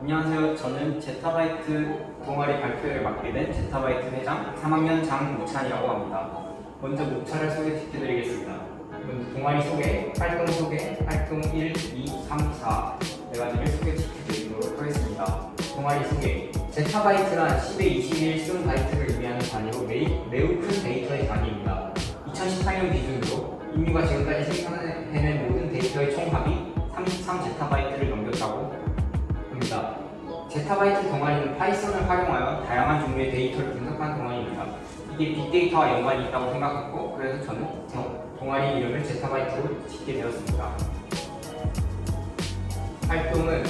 안녕하세요. 저는 제타바이트 동아리 발표를 맡게 된 제타바이트 회장 3학년 장우찬이라고 합니다. 먼저 목차를 소개시켜드리겠습니다. 먼저 동아리 소개, 활동 소개, 활동 1, 2, 3, 4 네가지를 소개시켜드리도록 하겠습니다. 동아리 소개. 제타바이트란 10의 21 순 바이트를 의미하는 단위로 매우 큰 데이터의 단위입니다. 2018년 기준으로 인류가 지금까지 생산해낸 모든 데이터의 총합이 33제타바이트를 넘겼다고 합니다. 제타바이트 동아리는 파이썬을 활용하여 다양한 종류의 데이터를 분석하는 동아리입니다. 이게 빅데이터와 연관이 있다고 생각했고, 그래서 저는 동아리 이름을 제타바이트로 짓게 되었습니다. 활동은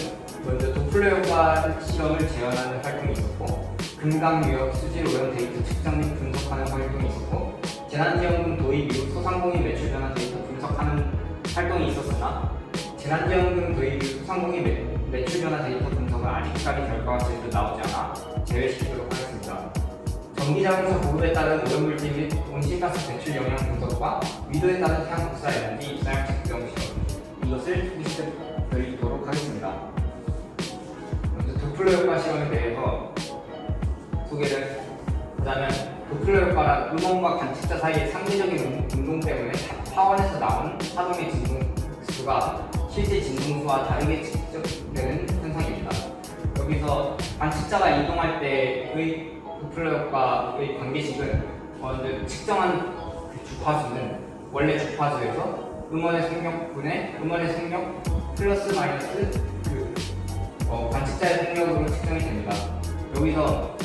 먼저 도플러 효과 실험을 재현하는 활동이 있었고, 금강 유역 수질 오염 데이터 측정 및 분석하는 활동이 있었고, 재난지원금 도입 이후 소상공인 매출 변화 데이터 분석하는 활동이 있었으나, 재난지원금 도입 이후 소상공인 매출 변화 데이터 분석은 아직까지 결과가 제대로 나오지 않아 제외시키도록 하겠습니다. 전기자동차 보급에 따른 오염물질 및 온실가스 배출 영향 분석과 위도에 따른 태양 복사 에너지 입사량 측정 시험, 이것을 소개시켜드리도록 하겠습니다. 먼저 도플러 효과 실험에 대해서 소개를 하자면, 도플러 효과란 음원과 관측자 사이의 상대적인 운동 때문에 파원에서 나온 파동의 진동수가 실제 진동수와 다르게 측정되는 현상입니다. 여기서 관측자가 이동할 때의 도플러 효과의 관계식은 먼저 측정한 그 주파수는 원래 주파수에서 음원의 속력분의 음원의 속력 플러스 마이너스 관측자의 속력으로 측정이 됩니다. 여기서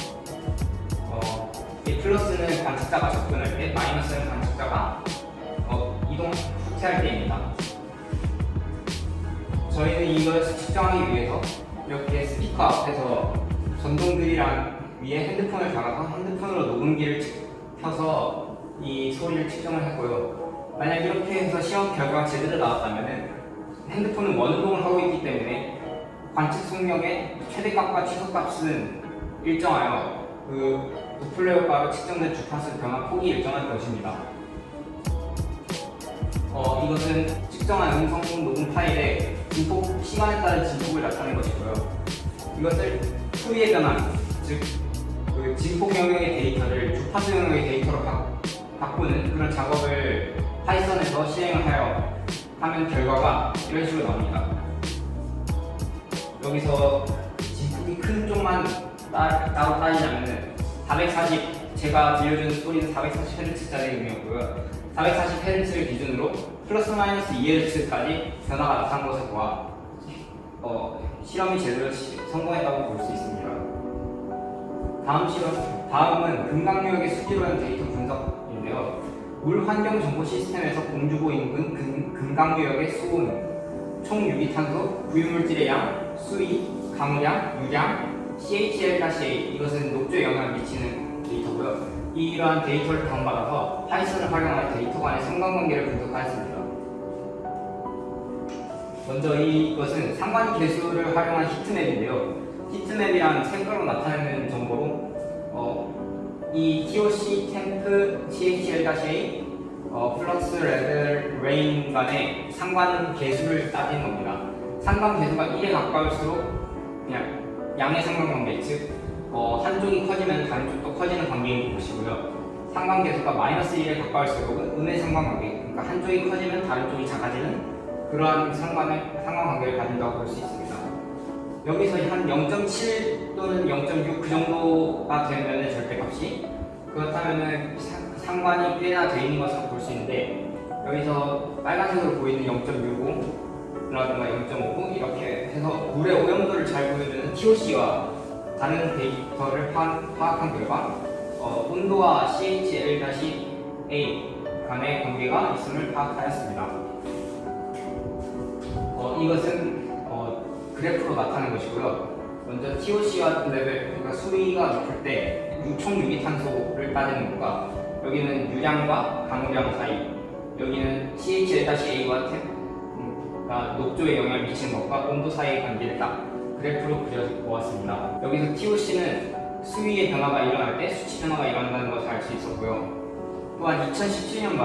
이 플러스는 관측자가 접근할 때, 마이너스는 관측자가 후퇴할 때입니다. 저희는 이것을 측정하기 위해서 이렇게 스피커 앞에서 전동드릴 위에 핸드폰을 달아서 핸드폰으로 녹음기를 켜서 이 소리를 측정을 했고요. 만약 이렇게 해서 시험 결과가 제대로 나왔다면 핸드폰은 원운동을 하고 있기 때문에 관측 속력의 최대값과 최소값은 일정하여 그 도플러 효과로 측정된 주파수 변화 폭이 일정할 것입니다. 이것은 측정한 음성 녹음 파일에 진폭, 시간에 따른 진폭을 나타낸 것이고요. 이것을 후위의 변환, 즉 그 진폭 영역의 데이터를 주파수 영역의 데이터로 바꾸는 그런 작업을 파이썬에서 실행을 하면 결과가 이런 식으로 나옵니다. 여기서 진폭이 큰 쪽만 따로 따지자면은 440, 제가 들려준 소리는 440Hz짜리 음이었고요. 440Hz를 기준으로 플러스 마이너스 2Hz까지 변화가 나타난 것을 보아 실험이 제대로 성공했다고 볼 수 있습니다. 다음은 금강유역의 수질오염 데이터 분석인데요. 물 환경 정보 시스템에서 공주보 인근 금강유역의 수온, 총 유기탄소, 부유물질의 양, 수위, 강우량, 유량, CHL-A, 이것은 녹조에 영향을 미치는 데이터고요. 이러한 데이터를 다운받아서 파이썬을 활용하여 데이터 간의 상관관계를 분석하였습니다. 먼저 이것은 상관 계수를 활용한 히트맵인데요. 히트맵이란 색깔로 나타내는 정보로 이 TOC, 템프, CHL-A, 플럭스, 레벨, 레인 간의 상관 계수를 따지는 겁니다. 상관 계수가 1에 가까울수록 그냥 양의 상관관계, 즉 한쪽이 커지면 다른 쪽도 커지는 관계인 것이고요. 상관계수가 마이너스 1에 가까울수록은 음의 상관관계, 그러니까 한쪽이 커지면 다른 쪽이 작아지는 그러한 상관관계를 가진다고 볼 수 있습니다. 여기서 한 0.7 또는 0.6 그 정도가 되면 절대값이, 그렇다면 상관이 꽤나 되어 있는 것으로 볼 수 있는데, 여기서 빨간색으로 보이는 0.65라든가 0.59 이렇게 해서 물의 오염도를 잘 보여주는 TOC와 다른 데이터를 파악한 결과 온도와 CHL-A 간의 관계가 있음을 파악하였습니다. 이것은 그래프로 나타낸 것이고요. 먼저 TOC와 레벨, 그러니까 수위가 높을 때 총 유기탄소를 따지는 것과, 여기는 유량과 강우량 사이, 여기는 CHL-A와 녹조에 영향을 미치는 것과 온도 사이의 관계를 딱 그래프로 그려보았습니다. 여기서 TOC는 수위의 변화가 일어날 때 수치 변화가 일어난다는 것을 알 수 있었고요. 또한 2017년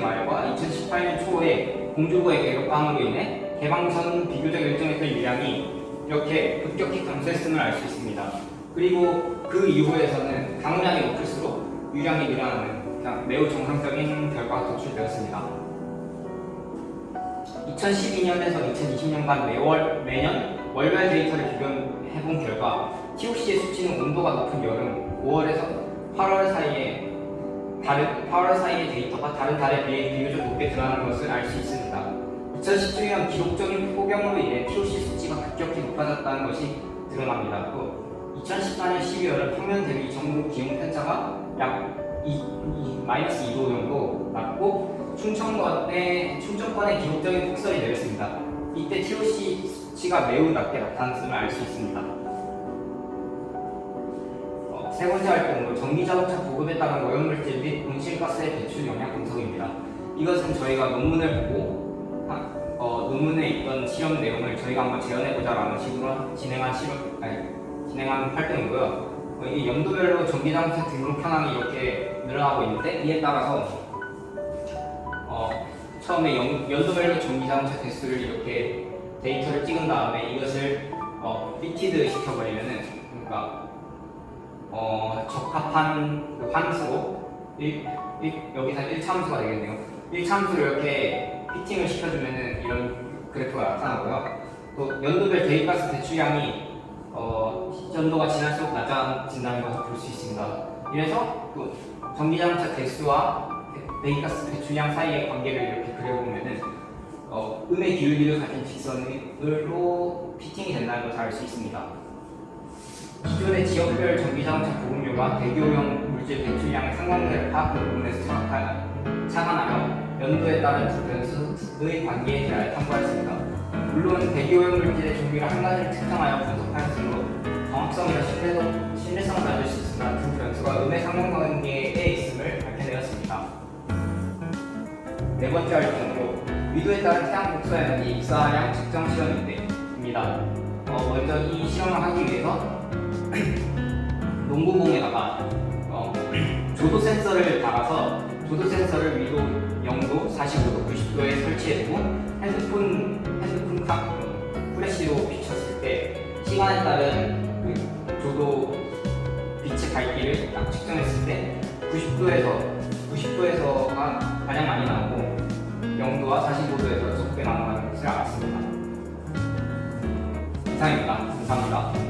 말과 2018년 초에 공주보의 개혁방으로 인해 개방선 비교적 일정했던 유량이 이렇게 급격히 감소했음을 알 수 있습니다. 그리고 그 이후에서는 강우량이 높을수록 유량이 늘어나는 그냥 매우 정상적인 결과가 도출되었습니다. 2012년에서 2020년간 매년 월별 데이터를 비교해본 결과 TOC의 수치는 온도가 높은 여름 5월에서 8월 사이의 데이터가 다른 달에 비해 비교적 높게 드러나는 것을 알 수 있습니다. 2017년 기록적인 폭염으로 인해 TOC 수치가 급격히 높아졌다는 것이 드러납니다. 또 2014년 12월은 평년 대비 전국 기온 편차가 약 -2도 정도 났고 충청권의 기록적인 폭설이 내렸습니다. 이때 TOC 수치가 매우 낮게 나타났음을 알 수 있습니다. 세 번째 활동으로 전기자동차 보급에 따른 오염물질 및 온실가스의 배출 영향 분석입니다. 이것은 저희가 논문을 보고 논문에 있던 실험 내용을 저희가 한번 재현해보자라는 식으로 진행한 활동이고요. 이게 연도별로 전기자동차 등록 현황이 이렇게 늘어나고 있는데 이에 따라서 처음에 연도별로 전기자동차 대수를 이렇게 데이터를 찍은 다음에 이것을 피티드 시켜버리면은 그러니까 적합한 그 환수로 여기서 1차함수가 되겠네요. 1차함수를 이렇게 피팅을 시켜주면은 이런 그래프가 나타나고요. 또 연도별 대기가스 배출량이 연도가 지날수록 낮아진다는 것을 볼 수 있습니다. 이래서 또 전기자동차 대수와 대기가스 배출량 사이의 관계를 이렇게 그려보면은 음의 기울기를 가진 직선으로 피팅이 된다는 것을 알 수 있습니다. 기존의 지역별 전기자동차 보급료가 대기오염 물질 배출량의 상관관계를 파악하는 부분에서 착안하여 연도에 따른 두 변수의 관계에 대하여 탐구하였습니다. 물론 대기오염 물질의 종류를 한 가지를 특정하여 분석하였으므로 정확성이나 신뢰성을 낮을 수 있으나 두 변수가 음의 상관관계에 있음을 밝혀내었습니다. 네 번째 활동으로 위도에 따른 태양 복사 에너지 입사량 측정 실험입니다. 먼저 이 실험을 하기 위해서 농구공에다가 조도 센서를 달아서 조도 센서를 위도 0도, 45도, 90도에 설치해두고 핸드폰 플래시로 비쳤을 때 시간에 따른 그 조도 빛의 밝기를 딱 측정했을 때 90도에서가 가장 많이 나오고 0도와 45도에서 적게 나온다는 것을 알았습니다. 이상입니다. 감사합니다.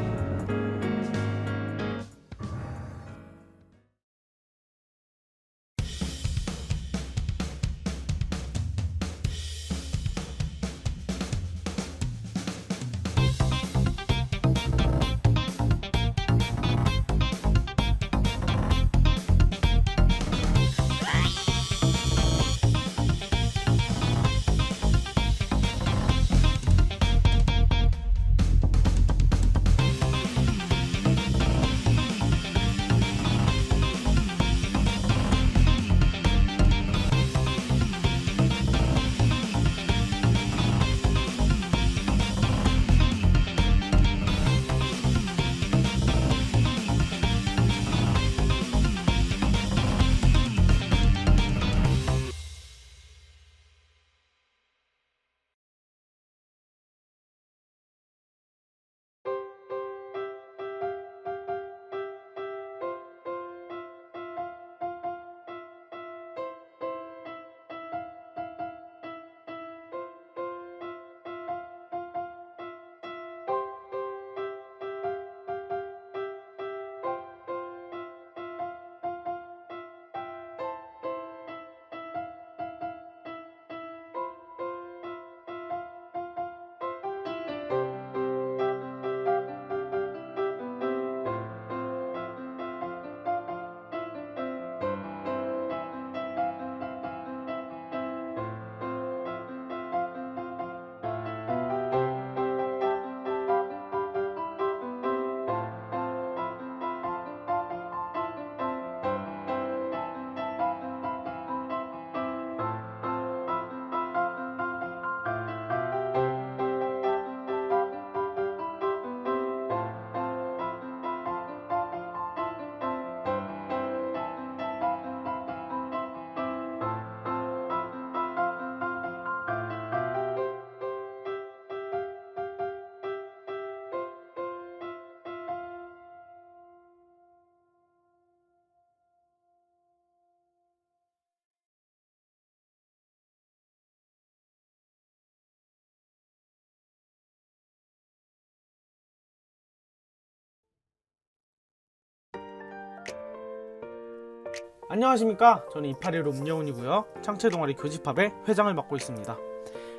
안녕하십니까. 저는 281호 문여운이고요. 창체동아리 교집합의 회장을 맡고 있습니다.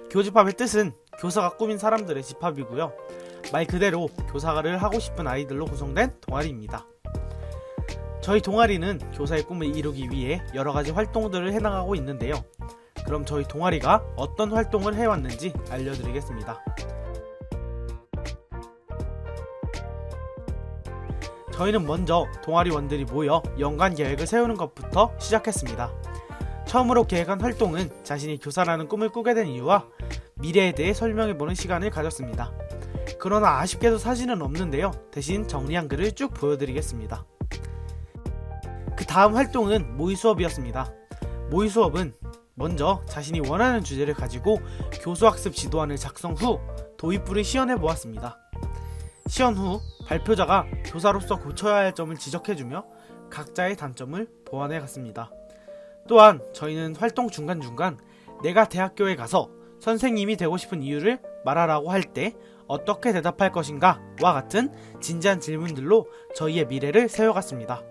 교집합의 뜻은 교사가 꾸민 사람들의 집합이고요. 말 그대로 교사를 하고 싶은 아이들로 구성된 동아리입니다. 저희 동아리는 교사의 꿈을 이루기 위해 여러가지 활동들을 해나가고 있는데요. 그럼 저희 동아리가 어떤 활동을 해왔는지 알려드리겠습니다. 저희는 먼저 동아리원들이 모여 연간 계획을 세우는 것부터 시작했습니다. 처음으로 계획한 활동은 자신이 교사라는 꿈을 꾸게 된 이유와 미래에 대해 설명해보는 시간을 가졌습니다. 그러나 아쉽게도 사진은 없는데요. 대신 정리한 글을 쭉 보여드리겠습니다. 그 다음 활동은 모의 수업이었습니다. 모의 수업은 먼저 자신이 원하는 주제를 가지고 교수학습 지도안을 작성 후 도입부를 시연해 보았습니다. 시연 후 발표자가 교사로서 고쳐야 할 점을 지적해주며 각자의 단점을 보완해 갔습니다. 또한 저희는 활동 중간중간 내가 대학교에 가서 선생님이 되고 싶은 이유를 말하라고 할 때 어떻게 대답할 것인가 와 같은 진지한 질문들로 저희의 미래를 세워갔습니다.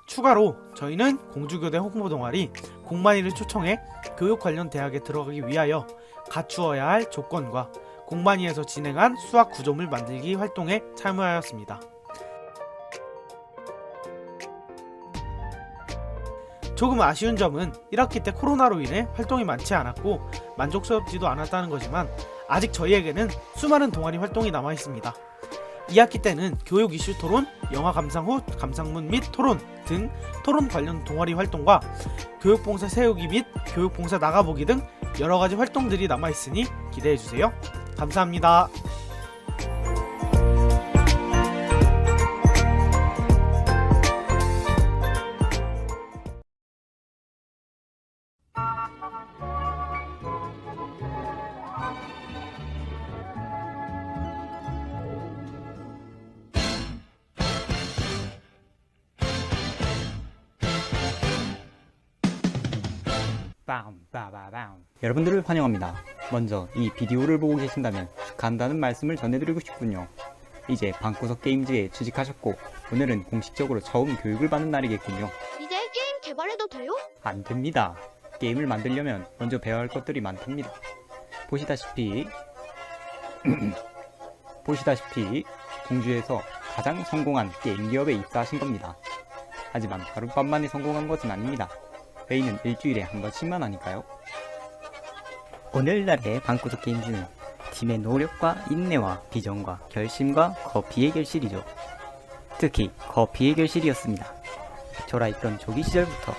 추가로 저희는 공주교대 홍보동아리 공만이를 초청해 교육 관련 대학에 들어가기 위하여 갖추어야 할 조건과 공만이에서 진행한 수학 구조물 만들기 활동에 참여하였습니다. 조금 아쉬운 점은 1학기 때 코로나로 인해 활동이 많지 않았고 만족스럽지도 않았다는 거지만 아직 저희에게는 수많은 동아리 활동이 남아있습니다. 2학기 때는 교육 이슈 토론, 영화 감상 후 감상문 및 토론 등 토론 관련 동아리 활동과 교육봉사 세우기 및 교육봉사 나가보기 등 여러가지 활동들이 남아있으니 기대해주세요. 감사합니다. 여러분들을 환영합니다. 먼저 이 비디오를 보고 계신다면 축하한다는 말씀을 전해드리고 싶군요. 이제 방구석 게임즈에 취직하셨고 오늘은 공식적으로 처음 교육을 받는 날이겠군요. 이제 게임 개발해도 돼요? 안 됩니다. 게임을 만들려면 먼저 배워야 할 것들이 많답니다. 보시다시피 공주에서 가장 성공한 게임 기업에 입사하신 겁니다. 하지만 하룻밤 만에 성공한 것은 아닙니다. 회의는 일주일에 한 번씩만 하니까요. 오늘날의 방구석 게임즈는 팀의 노력과 인내와 비전과 결심과 커피의 결실이죠. 특히 커피의 결실이었습니다. 저라 있던 조기 시절부터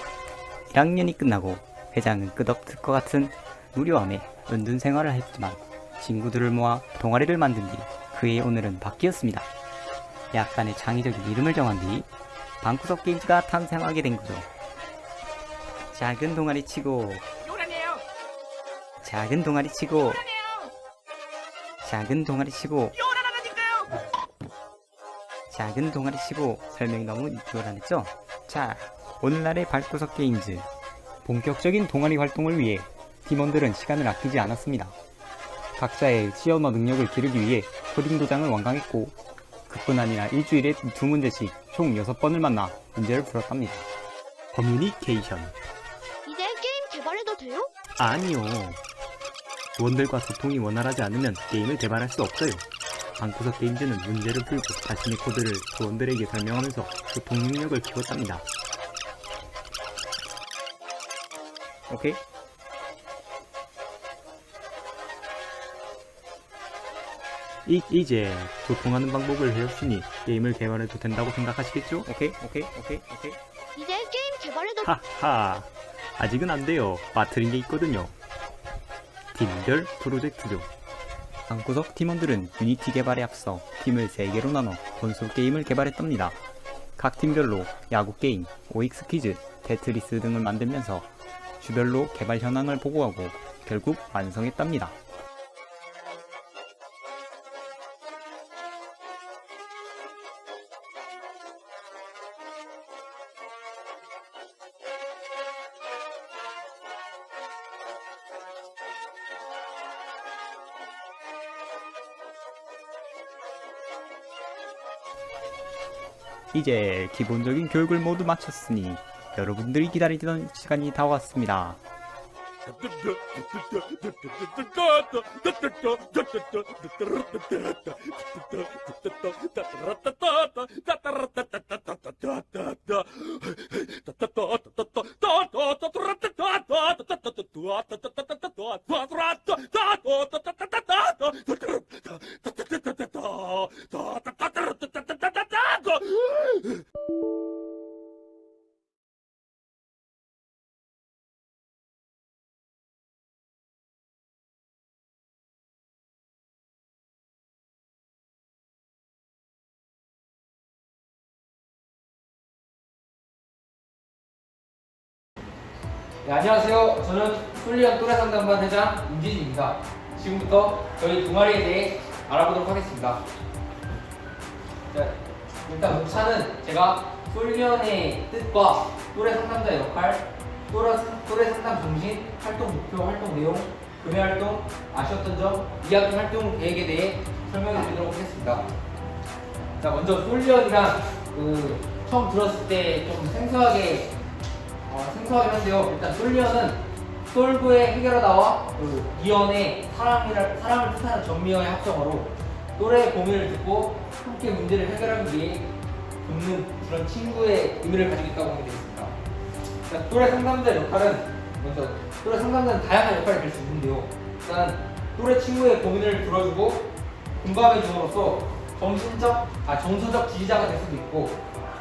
1학년이 끝나고 회장은 끝없을 것 같은 무료함에 은둔 생활을 했지만 친구들을 모아 동아리를 만든 뒤 그의 오늘은 바뀌었습니다. 약간의 창의적인 이름을 정한 뒤 방구석 게임즈가 탄생하게 된 거죠. 작은 동아리 치고 작은 동아리 치고 작은 동아리 치고 작은 동아리 치고 설명이 너무 요란했죠? 자, 오늘날의 방구석 게임즈 본격적인 동아리 활동을 위해 팀원들은 시간을 아끼지 않았습니다. 각자의 시연어 능력을 기르기 위해 코딩 도장을 완강했고 그뿐 아니라 일주일에 2문제씩 총 6번을 만나 문제를 풀었답니다. 커뮤니케이션. 이제 게임 개발해도 돼요? 아니요. 부원들과 소통이 원활하지 않으면 게임을 개발할 수 없어요. 방구석 게임즈는 문제를 풀고 자신의 코드를 부원들에게 설명하면서 소통 능력을 키웠답니다. 오케이? 이제 소통하는 방법을 배웠으니 게임을 개발해도 된다고 생각하시겠죠? 오케이? 이제 게임 개발해도 하하. 아직은 안 돼요. 빠뜨린 게 있거든요. 팀별 프로젝트죠. 방구석 팀원들은 유니티 개발에 앞서 팀을 3개로 나눠 콘솔 게임을 개발했답니다. 각 팀별로 야구 게임, OX 퀴즈, 테트리스 등을 만들면서 주별로 개발 현황을 보고하고 결국 완성했답니다. 이제 기본적인 교육을 모두 마쳤으니 여러분들이 기다리던 시간이 다가왔습니다. 네, 안녕하세요. 저는 풀리언 또래 상담반 회장 임진입니다. 지금부터 저희 동아리에 대해 알아보도록 하겠습니다. 자, 일단 목차는 제가 풀리언의 뜻과 또래 상담자 역할, 또래 상담 정신, 활동 목표, 활동 내용, 교내 활동, 아쉬웠던 점, 2학기 활동 계획에 대해 설명해 드리도록 하겠습니다. 자, 먼저 풀리언이란 처음 들었을 때 좀 생소하긴 한데요. 일단 솔리언은 솔브의 해결하다와 리언의 사람을 뜻하는 전미어의 합성어로 또래의 고민을 듣고 함께 문제를 해결하기 위해 돕는 그런 친구의 의미를 가지고 있다고 보면 되겠습니다. 일단 또래 상담자 역할은 먼저 또래 상담자는 다양한 역할이 될 수 있는데요. 일단 또래 친구의 고민을 들어주고 공감해 줌으로써 정서적 지지자가 될 수도 있고,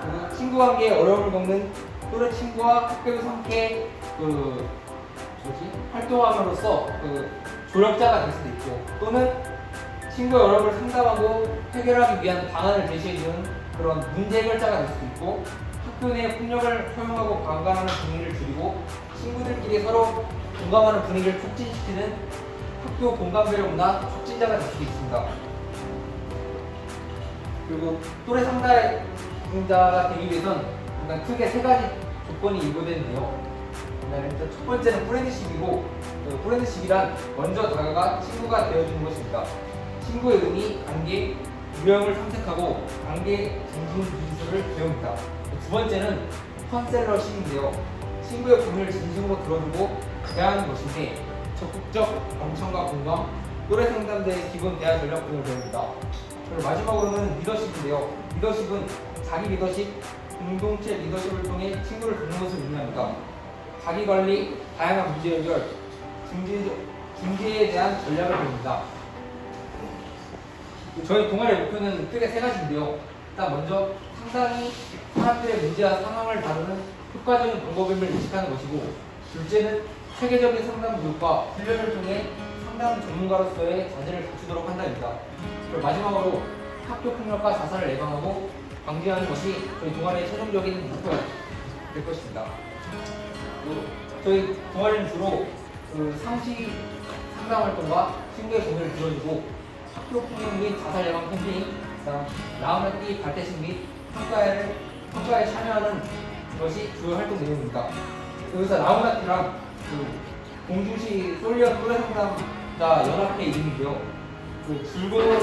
그리고 친구 관계에 어려움을 겪는 또래 친구와 학교에서 함께 활동함으로써 조력자가 될 수도 있고, 또는 친구의 어려움을 상담하고 해결하기 위한 방안을 제시해주는 그런 문제 해결자가 될 수도 있고, 학교 내 폭력을 허용하고 방관하는 분위기를 줄이고 친구들끼리 서로 공감하는 분위기를 촉진시키는 학교 공감 배려 문화 촉진자가 될 수도 있습니다. 그리고 또래 상담자가 되기 위해선 일단 크게 세 가지 조건이 요구되는데요. 일단 첫 번째는 프렌드십이고, 프렌드십이란 먼저 다가가 친구가 되어주는 것입니다. 친구의 의미, 관계, 유형을 탐색하고 관계 중심 기술을 배웁니다. 두 번째는 컨셀러십인데요. 친구의 고민을 진심으로 들어주고 대하는 것인데, 적극적 경청과 공감, 또래 상담자의 기본 대화 전략 등을 배웁니다. 그리고 마지막으로는 리더십인데요. 리더십은 자기 리더십, 공동체 리더십을 통해 친구를 돕는 것을 의미합니다. 자기관리, 다양한 문제 해결, 중재에 대한 전략을 배웁니다. 저희 동아리의 목표는 크게 세 가지인데요. 일단 먼저 상당히 사람들의 문제와 상황을 다루는 효과적인 방법임을 인식하는 것이고, 둘째는 체계적인 상담 교육과 훈련을 통해 상담 전문가로서의 자질을 갖추도록 한다입니다. 그리고 마지막으로 학교 폭력과 자살을 예방하고 방지하는 것이 저희 동아리의 최종적인 목표가 될 것입니다. 저희 동아리는 주로 상시 상담 활동과 친구의 고민을 들어주고, 학교 폭력 및 자살 예방 캠페인, 라운드띠 발대식 및 평가에 참여하는 것이 주요 활동 내용입니다. 여기서 라운드띠랑 공주시 솔리언 또래 상담자 연합회 이름인데요. 붉은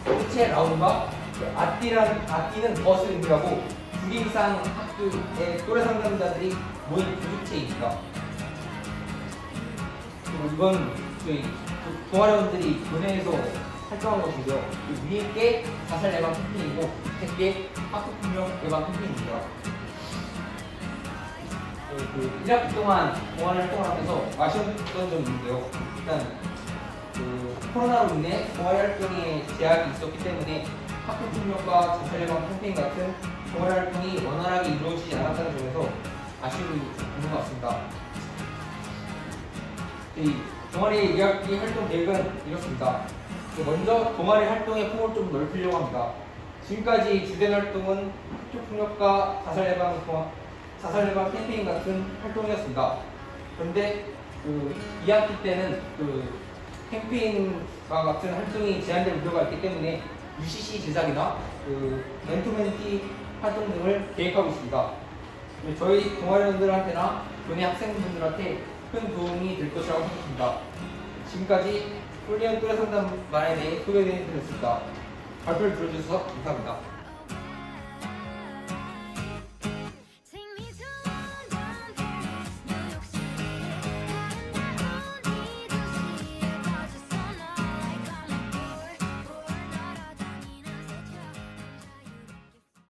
끝의 라운드가 아띠는 버스 의미라고 2개 이상 학교의 또래 상담자들이 모인 교육체입니다. 그리고 이건 저희 동아리원들이 교내에서 활동한 것인데요. 위에 게 자살 예방 캠페인이고, 밑에 게 학교 폭력 예방 캠페인입니다. 1학기 동안 동아리 활동을 하면서 아쉬웠던 점이 있는데요. 일단 코로나로 인해 동아리 활동에 제약이 있었기 때문에 학교 폭력과 자살 예방 캠페인 같은 동아리 활동이 원활하게 이루어지지 않았다는 점에서 아쉬움이 있는 것 같습니다. 이 동아리 2학기 활동 계획은 이렇습니다. 먼저 동아리 활동의 폭을 좀 넓히려고 합니다. 지금까지 주된 활동은 학교 폭력과 자살 예방 캠페인 같은 활동이었습니다. 그런데 2학기 때는 캠페인과 같은 활동이 제한될 우려가 있기 때문에 UCC 제작이나 멘토멘티 활동 등을 계획하고 있습니다. 저희 동아리원들한테나 교내 학생분들한테 큰 도움이 될 것이라고 생각합니다. 지금까지 폴리언 또래 상담반에 대해 소개해드렸습니다. 발표를 들어주셔서 감사합니다.